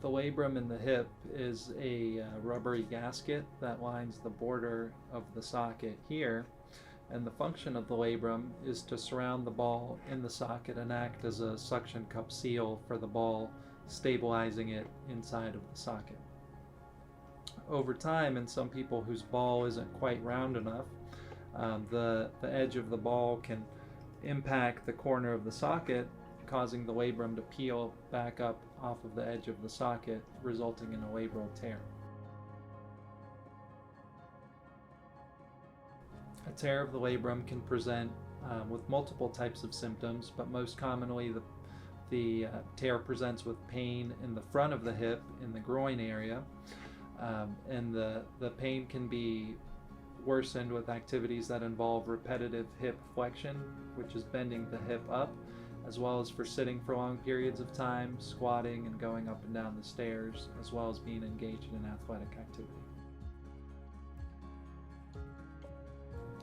The labrum in the hip is a rubbery gasket that lines the border of the socket here, and the function of the labrum is to surround the ball in the socket and act as a suction cup seal for the ball, stabilizing it inside of the socket. Over time, in some people whose ball isn't quite round enough, the edge of the ball can impact the corner of the socket, causing the labrum to peel back up off of the edge of the socket, resulting in a labral tear. A tear of the labrum can present with multiple types of symptoms, but most commonly the tear presents with pain in the front of the hip, in the groin area, and the pain can be worsened with activities that involve repetitive hip flexion, which is bending the hip up, as well as for sitting for long periods of time, squatting and going up and down the stairs, as well as being engaged in athletic activity.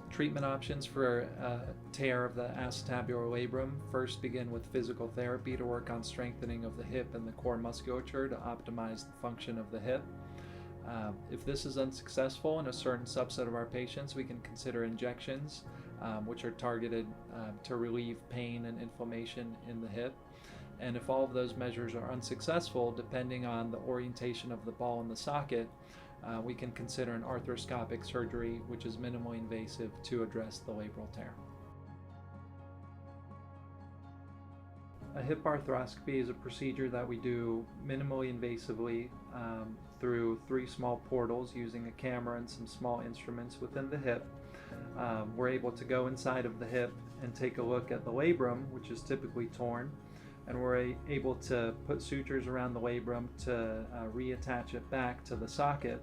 Treatment options for a tear of the acetabular labrum first begin with physical therapy to work on strengthening of the hip and the core musculature to optimize the function of the hip. If this is unsuccessful in a certain subset of our patients, we can consider injections, which are targeted to relieve pain and inflammation in the hip. And if all of those measures are unsuccessful, depending on the orientation of the ball in the socket, we can consider an arthroscopic surgery, which is minimally invasive to address the labral tear. A hip arthroscopy is a procedure that we do minimally invasively through 3 small portals using a camera and some small instruments within the hip. We're able to go inside of the hip and take a look at the labrum, which is typically torn, and we're able to put sutures around the labrum to reattach it back to the socket.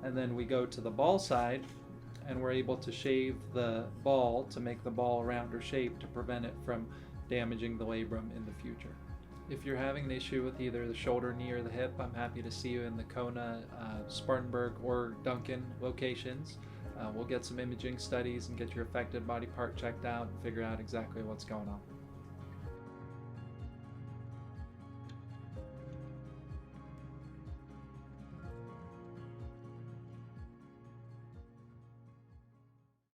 And then we go to the ball side and we're able to shave the ball to make the ball a rounder shape to prevent it from damaging the labrum in the future. If you're having an issue with either the shoulder, knee, or the hip, I'm happy to see you in the CONA, Spartanburg, or Duncan locations. We'll get some imaging studies and get your affected body part checked out and figure out exactly what's going on.